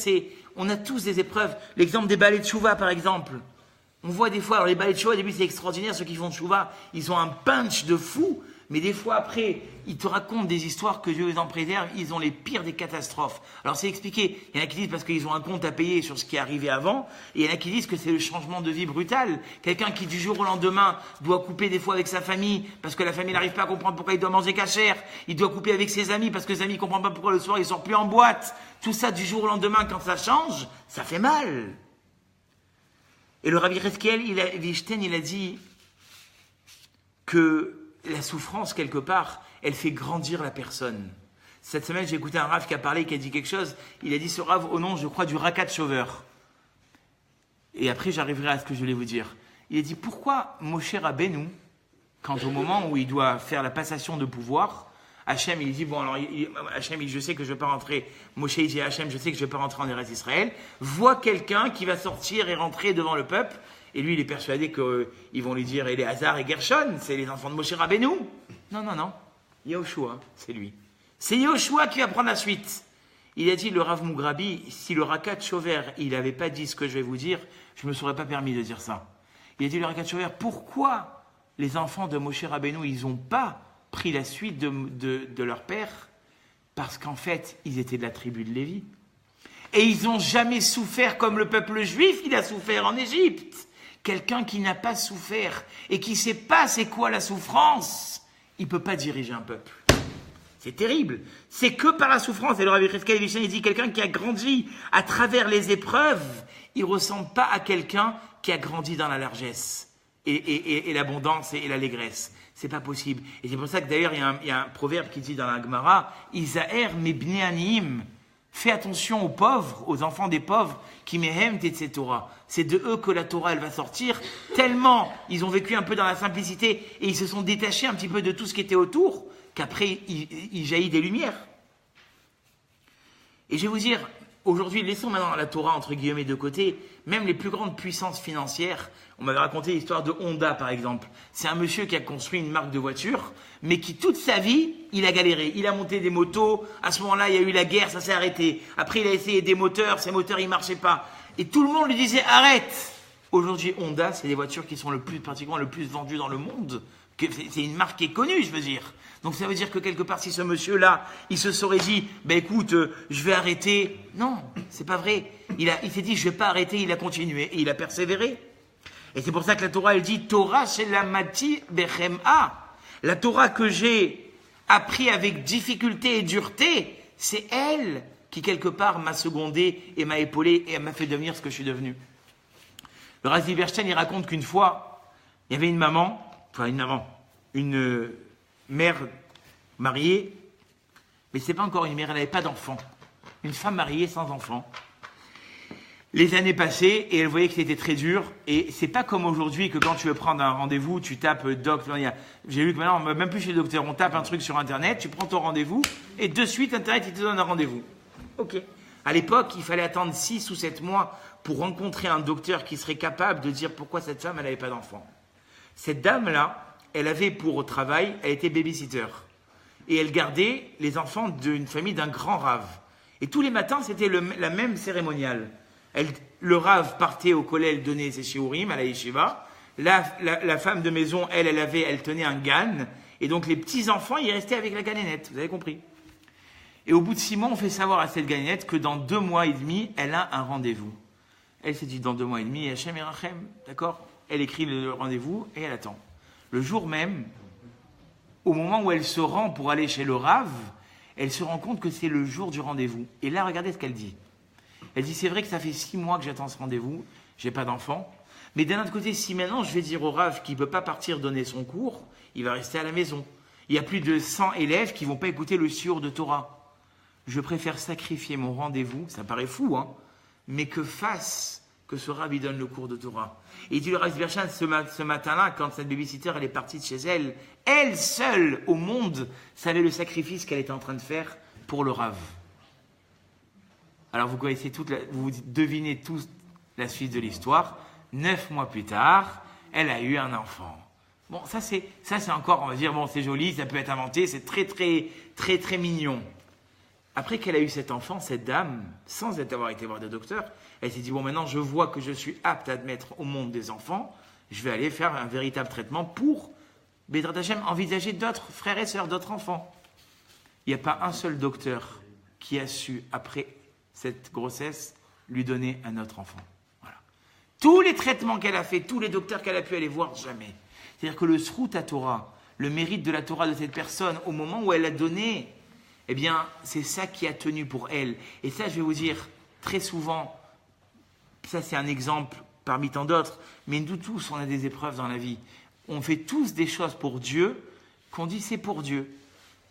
on a tous des épreuves. L'exemple des balais de Tchouva, par exemple. On voit des fois, alors les balais de Tchouva, au début, c'est extraordinaire, ceux qui font Tchouva, ils ont un punch de fou. Mais des fois après, ils te racontent des histoires que Dieu les en préserve, ils ont les pires des catastrophes. Alors c'est expliqué, il y en a qui disent parce qu'ils ont un compte à payer sur ce qui est arrivé avant, et il y en a qui disent que c'est le changement de vie brutal. Quelqu'un qui du jour au lendemain doit couper des fois avec sa famille, parce que la famille n'arrive pas à comprendre pourquoi il doit manger cachère, il doit couper avec ses amis, parce que ses amis ne comprennent pas pourquoi le soir il sort plus en boîte. Tout ça du jour au lendemain, quand ça change, ça fait mal. Et le Rabbi Reskel, il a dit que la souffrance, quelque part, elle fait grandir la personne. Cette semaine, j'ai écouté un Rav qui a parlé, qui a dit quelque chose. Il a dit ce Rav au nom, je crois, du Rakat Chauveur. Et après, j'arriverai à ce que je voulais vous dire. Il a dit, pourquoi Moshe Rabbeinu, quand au moment où il doit faire la passation de pouvoir, Hachem, il dit, bon, alors, Hachem, je sais que je ne vais pas rentrer. Moshe, il dit, Hachem, je sais que je ne vais pas rentrer en Eretz Israël. Voit quelqu'un qui va sortir et rentrer devant le peuple. Et lui, il est persuadé qu'ils vont lui dire Éléazar et Gershon, c'est les enfants de Moshe Rabbeinu. Non. Yehoshua, c'est lui. C'est Yehoshua qui va prendre la suite. Il a dit, le Rav Mugrabi, si le Rakat Shover, il n'avait pas dit ce que je vais vous dire, je ne me serais pas permis de dire ça. Il a dit, le Rakat Shover, pourquoi les enfants de Moshe Rabbeinu, ils n'ont pas pris la suite de leur père? Parce qu'en fait, ils étaient de la tribu de Lévi. Et ils n'ont jamais souffert comme le peuple juif, il a souffert en Égypte. Quelqu'un qui n'a pas souffert et qui ne sait pas c'est quoi la souffrance, il ne peut pas diriger un peuple. C'est terrible. C'est que par la souffrance. Et le Rabbi Reskel il dit, quelqu'un qui a grandi à travers les épreuves, il ne ressemble pas à quelqu'un qui a grandi dans la largesse. et l'abondance et l'allégresse. C'est pas possible. Et c'est pour ça que d'ailleurs, il y a un proverbe qui dit dans la Gemara, Isaer mebnei aniim. Fais attention aux pauvres, aux enfants des pauvres, qui mehem tetze Torah. C'est de eux que la Torah, elle va sortir, tellement ils ont vécu un peu dans la simplicité et ils se sont détachés un petit peu de tout ce qui était autour, qu'après, il jaillit des lumières. Et je vais vous dire, aujourd'hui, laissons maintenant la Torah, entre guillemets, de côté, même les plus grandes puissances financières. On m'avait raconté l'histoire de Honda, par exemple. C'est un monsieur qui a construit une marque de voiture, mais qui, toute sa vie, il a galéré. Il a monté des motos. À ce moment-là, il y a eu la guerre, ça s'est arrêté. Après, il a essayé des moteurs. Ces moteurs, ils ne marchaient pas. Et tout le monde lui disait, arrête. Aujourd'hui, Honda, c'est les voitures qui sont pratiquement le plus vendues dans le monde. C'est une marque qui est connue, je veux dire. Donc ça veut dire que quelque part, si ce monsieur-là, il se serait dit, écoute, je vais arrêter. Non, c'est pas vrai. Il s'est dit, je vais pas arrêter, il a continué et il a persévéré. Et c'est pour ça que la Torah, elle dit, Torah shelamati bechem'a. La Torah que j'ai appris avec difficulté et dureté, c'est elle qui quelque part m'a secondé et m'a épaulé et m'a fait devenir ce que je suis devenu. Le Rav Zilberstein, il raconte qu'une fois, il y avait une mère mariée, mais c'est pas encore une mère, elle n'avait pas d'enfant. Une femme mariée sans enfant. Les années passaient et elle voyait que c'était très dur. Et c'est pas comme aujourd'hui que quand tu veux prendre un rendez-vous, tu tapes doc. J'ai vu que maintenant, même plus chez le docteur, on tape un truc sur Internet, tu prends ton rendez-vous et de suite, Internet, il te donne un rendez-vous. Ok. À l'époque, il fallait attendre 6 ou 7 mois pour rencontrer un docteur qui serait capable de dire pourquoi cette femme, elle n'avait pas d'enfant. Cette dame-là, elle avait pour travail, elle était babysitter. Et elle gardait les enfants d'une famille d'un grand rave. Et tous les matins, c'était la même cérémoniale. Le rave partait au kollel donner ses shiurim à la yeshiva. La femme de maison, elle tenait un gan. Et donc les petits-enfants, ils restaient avec la ganénette. Vous avez compris. Et au bout de 6 mois, on fait savoir à cette ganénette que dans 2 mois et demi, elle a un rendez-vous. Elle s'est dit, dans 2 mois et demi, Hachem et Rachem, d'accord ? Elle écrit le rendez-vous et elle attend. Le jour même, au moment où elle se rend pour aller chez le rave, elle se rend compte que c'est le jour du rendez-vous. Et là, regardez ce qu'elle dit. Elle dit, c'est vrai que ça fait 6 mois que j'attends ce rendez-vous, j'ai pas d'enfant. Mais d'un autre côté, si maintenant je vais dire au rave qu'il ne peut pas partir donner son cours, il va rester à la maison. Il y a plus de 100 élèves qui ne vont pas écouter le shiur de Torah. Je préfère sacrifier mon rendez-vous, ça paraît fou, hein, mais que ce rave lui donne le cours de Torah. Et il dit le Rav Zilberstein, ce matin-là, quand cette babysitter elle est partie de chez elle, elle seule au monde savait le sacrifice qu'elle était en train de faire pour le rave. Alors vous connaissez vous devinez tous la suite de l'histoire. 9 mois plus tard, elle a eu un enfant. Bon, ça c'est encore, on va dire, bon, c'est joli, ça peut être inventé, c'est très très très très mignon. Après qu'elle a eu cet enfant, cette dame, sans avoir été voir de docteur, elle s'est dit, bon, maintenant je vois que je suis apte à mettre au monde des enfants, je vais aller faire un véritable traitement pour, Bédrat Hashem, envisager d'autres frères et sœurs, d'autres enfants. Il n'y a pas un seul docteur qui a su, après cette grossesse, lui donner un autre enfant. Voilà. Tous les traitements qu'elle a fait, tous les docteurs qu'elle a pu aller voir, jamais. C'est-à-dire que le Srout à Torah, le mérite de la Torah de cette personne, au moment où elle a donné, eh bien, c'est ça qui a tenu pour elle. Et ça, je vais vous dire, très souvent, ça c'est un exemple parmi tant d'autres, mais nous tous, on a des épreuves dans la vie. On fait tous des choses pour Dieu, qu'on dit c'est pour Dieu.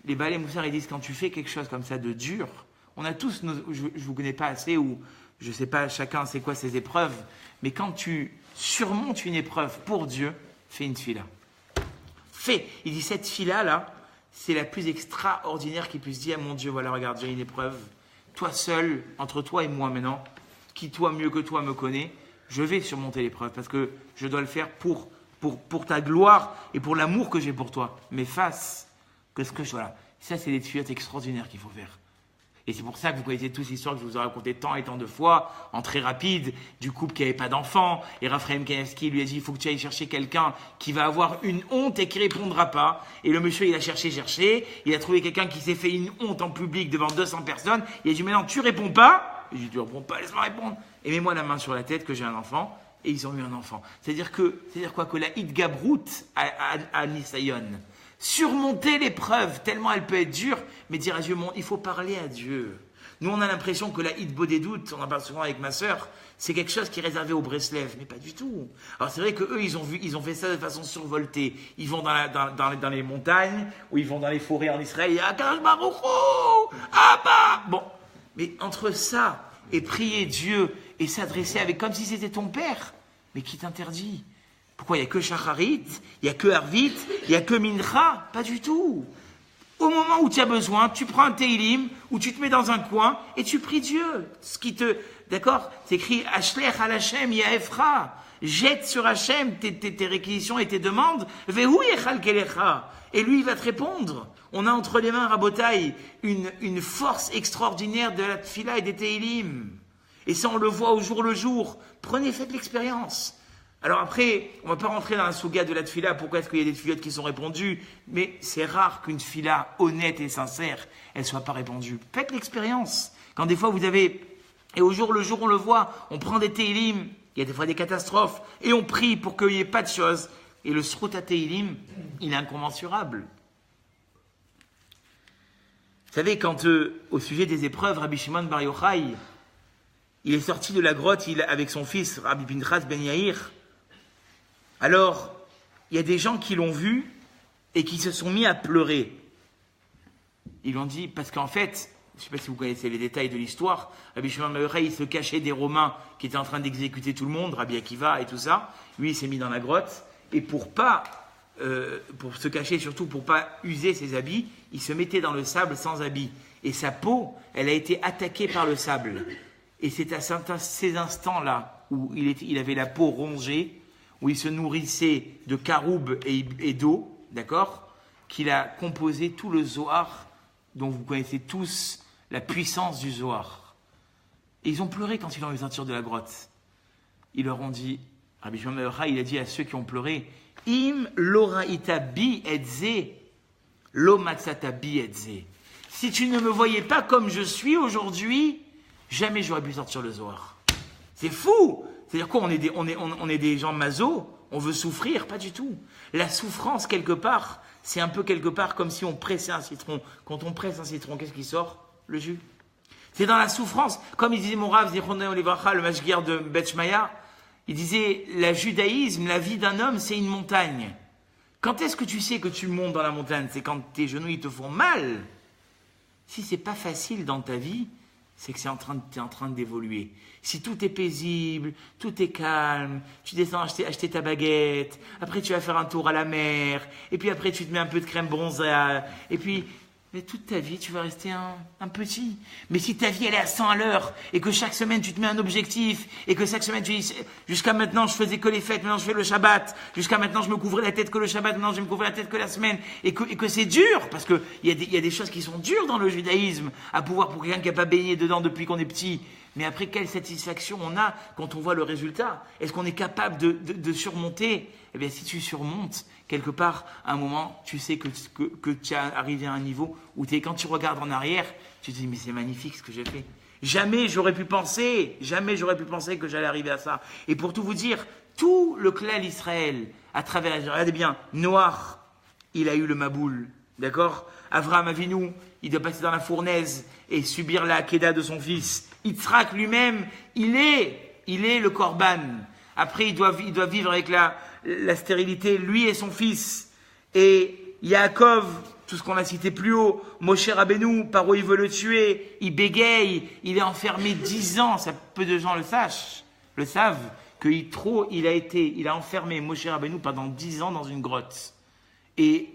Les Baalei Moussar, ils disent, quand tu fais quelque chose comme ça de dur, on a tous, je ne vous connais pas assez, ou je ne sais pas chacun c'est quoi ses épreuves, mais quand tu surmontes une épreuve pour Dieu, fais une tfila. Il dit, cette tfila-là, c'est la plus extraordinaire qu'il puisse dire, mon Dieu, voilà, regarde, j'ai une épreuve. Toi seul, entre toi et moi maintenant, qui toi mieux que toi me connaît, je vais surmonter l'épreuve parce que je dois le faire pour ta gloire et pour l'amour que j'ai pour toi. Mais face, voilà. Ça, c'est des tfilot extraordinaires qu'il faut faire. Et c'est pour ça que vous connaissez tous l'histoire que je vous ai raconté tant et tant de fois, en très rapide, du couple qui n'avait pas d'enfant. Et Raphaël Kanevski lui a dit, il faut que tu ailles chercher quelqu'un qui va avoir une honte et qui ne répondra pas. Et le monsieur, il a cherché, il a trouvé quelqu'un qui s'est fait une honte en public devant 200 personnes. Il a dit, maintenant, tu réponds pas. Et j'ai dit, tu réponds pas, laisse-moi répondre. Et mets-moi la main sur la tête que j'ai un enfant. Et ils ont eu un enfant. C'est-à-dire quoi que la Hitgabrut à Nisayon, surmonter l'épreuve, tellement elle peut être dure, mais dire à Dieu, il faut parler à Dieu. Nous, on a l'impression que la hitbo des doutes, on en parle souvent avec ma sœur, c'est quelque chose qui est réservé au Breslev, mais pas du tout. Alors c'est vrai qu'eux, ils ont fait ça de façon survoltée. Ils vont dans les montagnes, ou ils vont dans les forêts en Israël, et Akadosh Baruch Hu, Abba. Bon, mais entre ça et prier Dieu et s'adresser avec comme si c'était ton père, mais qui t'interdit? Pourquoi il n'y a que Shacharit, il n'y a que Arvit, il n'y a que Mincha? Pas du tout. Au moment où tu as besoin, tu prends un Teilim, ou tu te mets dans un coin, et tu pries Dieu. Ce qui te... D'accord? C'est écrit « Ashlech al Hashem Yaefra » Jette sur Hashem tes réquisitions et tes demandes. « Vehu yechal kelecha » Et lui, il va te répondre. On a entre les mains, Rabotai, une force extraordinaire de la Tfila et des Teilim. Et ça, on le voit au jour le jour. Faites l'expérience. Alors après, on ne va pas rentrer dans la souga de la tfila, pourquoi est-ce qu'il y a des tfilotes qui sont répondues, mais c'est rare qu'une tfila honnête et sincère, elle ne soit pas répondue. Faites l'expérience. Quand des fois vous avez, et au jour le jour on le voit, on prend des teilim, il y a des fois des catastrophes, et on prie pour qu'il n'y ait pas de choses, et le srout à teilim, il est incommensurable. Vous savez, quand au sujet des épreuves, Rabbi Shimon Bar Yochai, il est sorti de la grotte avec son fils, Rabbi Pinchas Ben Yair. Alors, il y a des gens qui l'ont vu et qui se sont mis à pleurer. Ils l'ont dit, parce qu'en fait, je ne sais pas si vous connaissez les détails de l'histoire, Rabbi Shimon Bar Yochai, il se cachait des Romains qui étaient en train d'exécuter tout le monde, Rabbi Akiva et tout ça. Lui, il s'est mis dans la grotte, et pour se cacher, surtout pour pas user ses habits, il se mettait dans le sable sans habits. Et sa peau, elle a été attaquée par le sable. Et c'est à ces instants-là où il avait la peau rongée, où il se nourrissait de caroubes et d'eau, d'accord, qu'il a composé tout le Zohar, dont vous connaissez tous la puissance du Zohar. Et ils ont pleuré quand ils l'ont vu sortir de la grotte. Ils leur ont dit, Rabbi Shimon Bar Yochai, il a dit à ceux qui ont pleuré, Im loraita bi etze, lo matzata bi etze. Si tu ne me voyais pas comme je suis aujourd'hui, jamais j'aurais pu sortir le Zohar. C'est fou! C'est-à-dire quoi, on est des gens maso, on veut souffrir? Pas du tout. La souffrance, quelque part, c'est un peu quelque part comme si on pressait un citron. Quand on presse un citron, qu'est-ce qui sort? Le jus. C'est dans la souffrance. Comme il disait mon Rav, Zichrono Livracha, le mashguir de Beth Shmaya, il disait, le judaïsme, la vie d'un homme, c'est une montagne. Quand est-ce que tu sais que tu montes dans la montagne? C'est quand tes genoux, ils te font mal. Si c'est pas facile dans ta vie, c'est que t'es en train d'évoluer. Si tout est paisible, tout est calme, tu descends acheter ta baguette, après tu vas faire un tour à la mer, et puis après tu te mets un peu de crème bronzée, et puis mais toute ta vie tu vas rester un petit. Mais si ta vie elle est à 100 à l'heure, et que chaque semaine tu te mets un objectif, et que chaque semaine tu dis, jusqu'à maintenant je faisais que les fêtes, maintenant je fais le Shabbat, jusqu'à maintenant je me couvrais la tête que le Shabbat, maintenant je me couvre la tête que la semaine, et que c'est dur, parce qu'il y a des choses qui sont dures dans le judaïsme, à pouvoir pour quelqu'un qui n'a pas baigné dedans depuis qu'on est petit. Mais après, quelle satisfaction on a quand on voit le résultat? Est-ce qu'on est capable de surmonter? Eh bien, si tu surmontes, quelque part, à un moment, tu sais que tu as arrivé à un niveau où quand tu regardes en arrière, tu te dis, mais c'est magnifique ce que j'ai fait. Jamais j'aurais pu penser que j'allais arriver à ça. Et pour tout vous dire, tout le clan d'Israël, à travers, regardez bien, Noach, il a eu le Maboul, d'accord? Avraham Avinu, il doit passer dans la fournaise et subir la Akedah de son fils. Yitzhak lui-même, il est le Korban. Après, il doit vivre avec la stérilité, lui et son fils. Et Yaakov, tout ce qu'on a cité plus haut, Moshe Rabbeinu, Paro il veut le tuer, il bégaye, il est enfermé 10 ans, ça peu de gens le savent, il a enfermé Moshe Rabbeinu pendant 10 ans dans une grotte. Et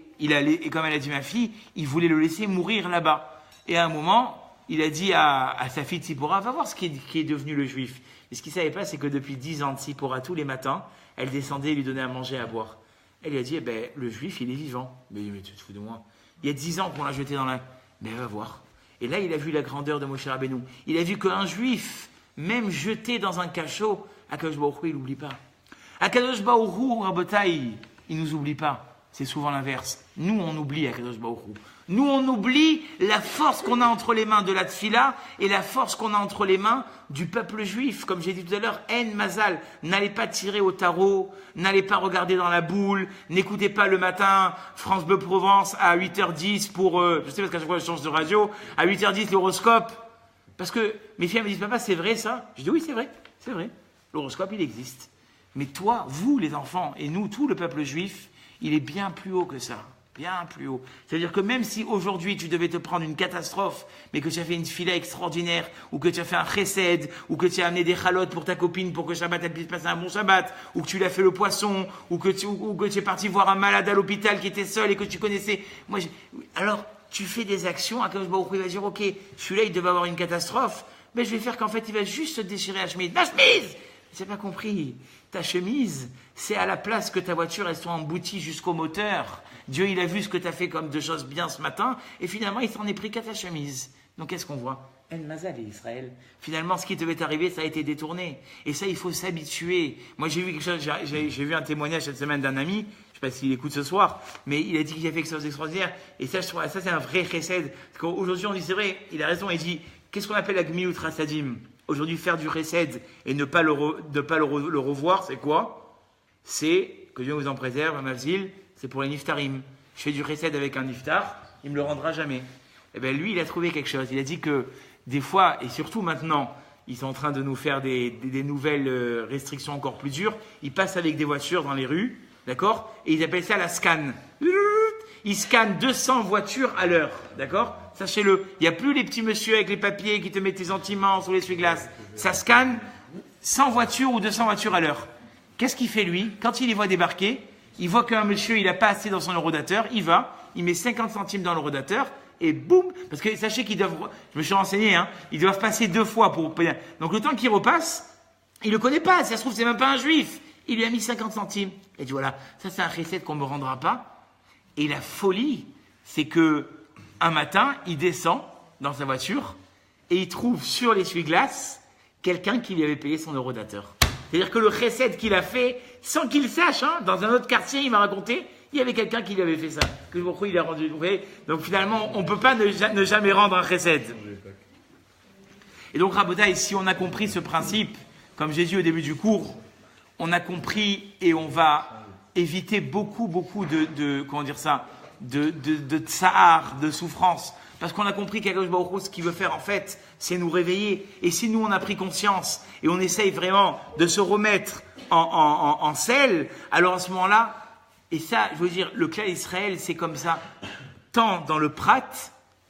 comme elle a dit ma fille, il voulait le laisser mourir là-bas. Et à un moment, il a dit à sa fille Tzipora, va voir ce qui est devenu le juif. Et ce qu'il ne savait pas, c'est que depuis 10 ans, Tzipora, tous les matins, elle descendait et lui donnait à manger et à boire. Elle lui a dit, le juif, il est vivant. Mais tu te fous de moi. Il y a 10 ans qu'on l'a jeté dans la... Mais va voir. Et là, il a vu la grandeur de Moshe Rabbeinu. Il a vu qu'un juif, même jeté dans un cachot, Akadosh Baruch Hu, il n'oublie pas. Akadosh Baruch Hu, Rabotai, il ne nous oublie pas. C'est souvent l'inverse. Nous, on oublie Akadosh Baruch Hu. Nous, on oublie la force qu'on a entre les mains de la tfila et la force qu'on a entre les mains du peuple juif. Comme j'ai dit tout à l'heure, En Mazal, n'allez pas tirer au tarot, n'allez pas regarder dans la boule, n'écoutez pas le matin France Bleu Provence à 8h10 pour, je sais parce qu'à chaque fois je change de radio, à 8h10 l'horoscope. Parce que mes filles me disent, papa, c'est vrai ça? Je dis, oui, c'est vrai. L'horoscope, il existe. Mais toi, vous, les enfants, et nous, tout le peuple juif, il est bien plus haut que ça. Bien plus haut. C'est-à-dire que même si aujourd'hui tu devais te prendre une catastrophe, mais que tu as fait une fila extraordinaire, ou que tu as fait un chesed, ou que tu as amené des chalotes pour ta copine pour que Shabbat elle puisse passer un bon Shabbat, ou que tu l'as fait le poisson, ou que tu es parti voir un malade à l'hôpital qui était seul et que tu connaissais. Alors, tu fais des actions, Akadosh Baruch Hu, il va dire, ok, celui-là il devait avoir une catastrophe, mais je vais faire qu'en fait il va juste se déchirer la chemise. Ma chemise! Tu n'as pas compris. Ta chemise, c'est à la place que ta voiture, elle soit emboutie jusqu'au moteur. Dieu, il a vu ce que tu as fait comme de choses bien ce matin, et finalement, il s'en est pris qu'à ta chemise. Donc, qu'est-ce qu'on voit? El Mazal et Israël. Finalement, ce qui devait arriver, ça a été détourné. Et ça, il faut s'habituer. Moi, j'ai vu quelque chose, j'ai vu un témoignage cette semaine d'un ami, je ne sais pas s'il écoute ce soir, mais il a dit qu'il a fait quelque chose d'extraordinaire. Et ça, je trouve, ça, c'est un vrai chesed. Parce qu'aujourd'hui, on dit, c'est vrai, il a raison, il dit, qu'est-ce qu'on appelle la gmiut rasadim? Aujourd'hui, faire du chesed et ne pas le revoir, c'est quoi? C'est, que Dieu vous en préserve, Mavzil, c'est pour les niftarim. Je fais du chesed avec un niftar, il ne me le rendra jamais. Eh bien, lui, il a trouvé quelque chose. Il a dit que des fois, et surtout maintenant, ils sont en train de nous faire des nouvelles restrictions encore plus dures. Ils passent avec des voitures dans les rues, d'accord? Et ils appellent ça la scan. Ils scannent 200 voitures à l'heure, d'accord? Sachez-le, il n'y a plus les petits messieurs avec les papiers qui te mettent tes sentiments sur l'essuie-glace. Ça scanne 100 voitures ou 200 voitures à l'heure. Qu'est-ce qu'il fait lui? Quand il les voit débarquer, il voit qu'un monsieur, il n'a pas assez dans son eurodateur, il va, il met 50 centimes dans l'eurodateur, et boum, parce que sachez qu'ils doivent, je me suis renseigné, ils doivent passer 2 fois pour payer. Donc le temps qu'il repasse, il ne le connaît pas, ça se trouve, c'est même pas un juif. Il lui a mis 50 centimes. Et dit voilà, ça c'est un chesed qu'on ne me rendra pas. Et la folie, c'est que un matin, il descend dans sa voiture et il trouve sur l'essuie-glace quelqu'un qui lui avait payé son eurodateur. C'est-à-dire que le chesed qu'il a fait, sans qu'il sache, dans un autre quartier, il m'a raconté, il y avait quelqu'un qui lui avait fait ça. Que pourquoi il a rendu. Vous voyez, donc finalement, on ne peut pas ne jamais rendre un chesed. Et donc, Rabotai, si on a compris ce principe, comme j'ai dit au début du cours, on a compris et on va éviter beaucoup de comment dire ça, de tsahar, de souffrance. Parce qu'on a compris qu'Akadosh Baruch Hu, ce qu'il veut faire en fait, c'est nous réveiller. Et si nous on a pris conscience et on essaye vraiment de se remettre en selle, alors à ce moment-là, et ça, je veux dire, le clan Israël, c'est comme ça, tant dans le prat,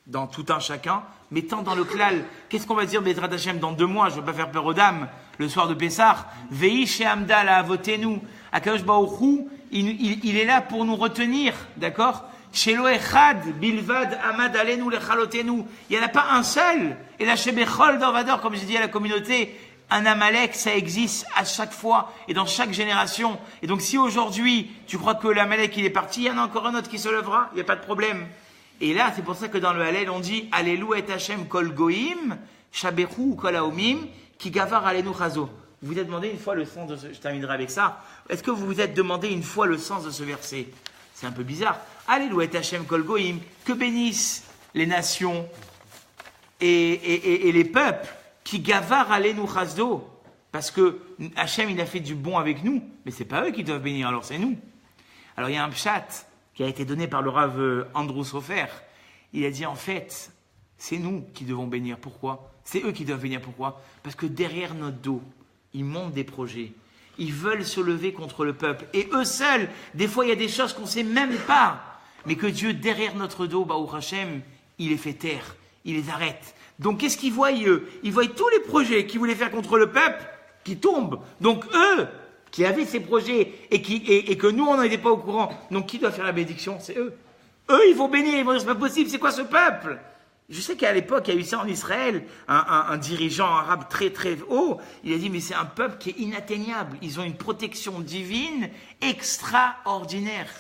dans tout un chacun, mais tant dans le klal. Qu'est-ce qu'on va dire, Bezrat Hashem, dans 2 mois, je ne veux pas faire peur aux dames, le soir de Pessah, Vei she'amda la'avotenu. Akadosh Baruch Hu, il est là pour nous retenir, d'accord? Shelo echad bilvad amad alenu lechalotenu. Il n'y en a pas un seul. Et la shebechol dorvador, comme j'ai dit à la communauté, un Amalek, ça existe à chaque fois et dans chaque génération. Et donc si aujourd'hui, tu crois que l'Amalek il est parti, il y en a encore un autre qui se lèvera, il n'y a pas de problème. Et là, c'est pour ça que dans le Hallel, on dit Allélu et Hashem kol goïm, shabechu kol haomim, ki gavar alenu chazo. Vous vous êtes demandé une fois le sens de ce... Je terminerai avec ça. Est-ce que vous vous êtes demandé une fois le sens de ce verset? C'est un peu bizarre. Allélu et Hashem kol goïm, que bénissent les nations et les peuples, qui gavar alenu chazo. Parce que Hashem, il a fait du bon avec nous, mais c'est pas eux qui doivent bénir, alors c'est nous. Alors il y a un pshat qui a été donné par le Rav Andrew Sofer. Il a dit en fait, c'est nous qui devons bénir. Pourquoi? C'est eux qui doivent bénir. Pourquoi? Parce que derrière notre dos, ils montent des projets. Ils veulent se lever contre le peuple. Et eux seuls, des fois il y a des choses qu'on ne sait même pas. Mais que Dieu, derrière notre dos, Baruch Hashem, il les fait taire. Il les arrête. Donc qu'est-ce qu'ils voient eux? Ils voient tous les projets qu'ils voulaient faire contre le peuple qui tombent. Donc eux, qui avaient ces projets et que nous, on n'en était pas au courant. Donc, qui doit faire la bénédiction? C'est eux. Eux, ils vont bénir, ils vont dire, c'est pas possible, c'est quoi ce peuple? Je sais qu'à l'époque, il y a eu ça en Israël, un dirigeant arabe très très haut, il a dit, mais c'est un peuple qui est inatteignable. Ils ont une protection divine extraordinaire.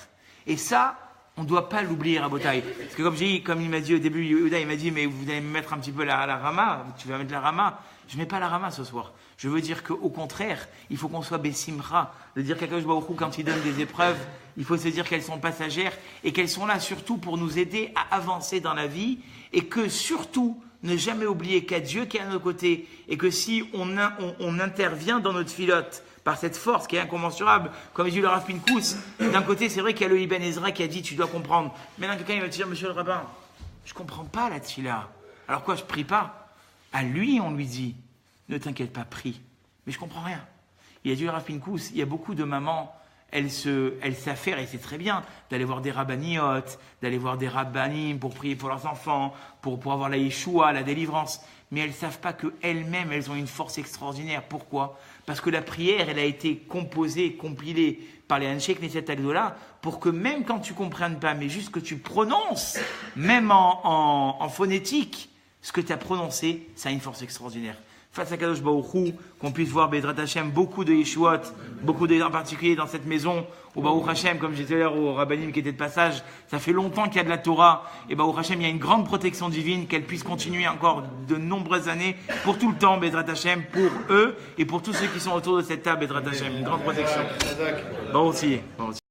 Et ça, on ne doit pas l'oublier, Rabotai. Parce que comme il m'a dit au début, Yehuda, il m'a dit, mais vous allez me mettre un petit peu la rama, tu vas mettre la rama. Je ne mets pas la rama ce soir. Je veux dire qu'au contraire, il faut qu'on soit bessimra, de dire qu'Akadosh Baruch Hu, quand il donne des épreuves, il faut se dire qu'elles sont passagères et qu'elles sont là surtout pour nous aider à avancer dans la vie et que surtout, ne jamais oublier qu'il y a Dieu qui est à nos côtés et que si on intervient dans notre filote par cette force qui est incommensurable, comme dit le Rav Pinkus, d'un côté c'est vrai qu'il y a le Ibn Ezra qui a dit tu dois comprendre, maintenant quelqu'un il va te dire monsieur le rabbin, je comprends pas la tfila, alors quoi je prie pas? À lui, on lui dit, ne t'inquiète pas, prie. Mais je comprends rien. Il a dit, Rav Pinkus, il y a beaucoup de mamans, elles s'affairent, et c'est très bien, d'aller voir des rabbaniotes, d'aller voir des rabbanim pour prier pour leurs enfants, pour avoir la Yeshua, la délivrance. Mais elles ne savent pas qu'elles-mêmes, elles ont une force extraordinaire. Pourquoi? Parce que la prière, elle a été composée, compilée par les Anshe Knesset Agdola, pour que même quand tu ne comprennes pas, mais juste que tu prononces, même en phonétique, ce que tu as prononcé, ça a une force extraordinaire. Face à Kadosh Baruch Hu, qu'on puisse voir Bezrat Hashem, beaucoup de Yeshuot, beaucoup en particulier dans cette maison, au Baruch Hashem, comme j'étais là au Rabbanim qui était de passage, ça fait longtemps qu'il y a de la Torah, et Baruch Hashem, il y a une grande protection divine, qu'elle puisse continuer encore de nombreuses années, pour tout le temps, Bezrat Hashem, pour eux, et pour tous ceux qui sont autour de cette table, Bezrat Hashem, une grande protection. Bon aussi.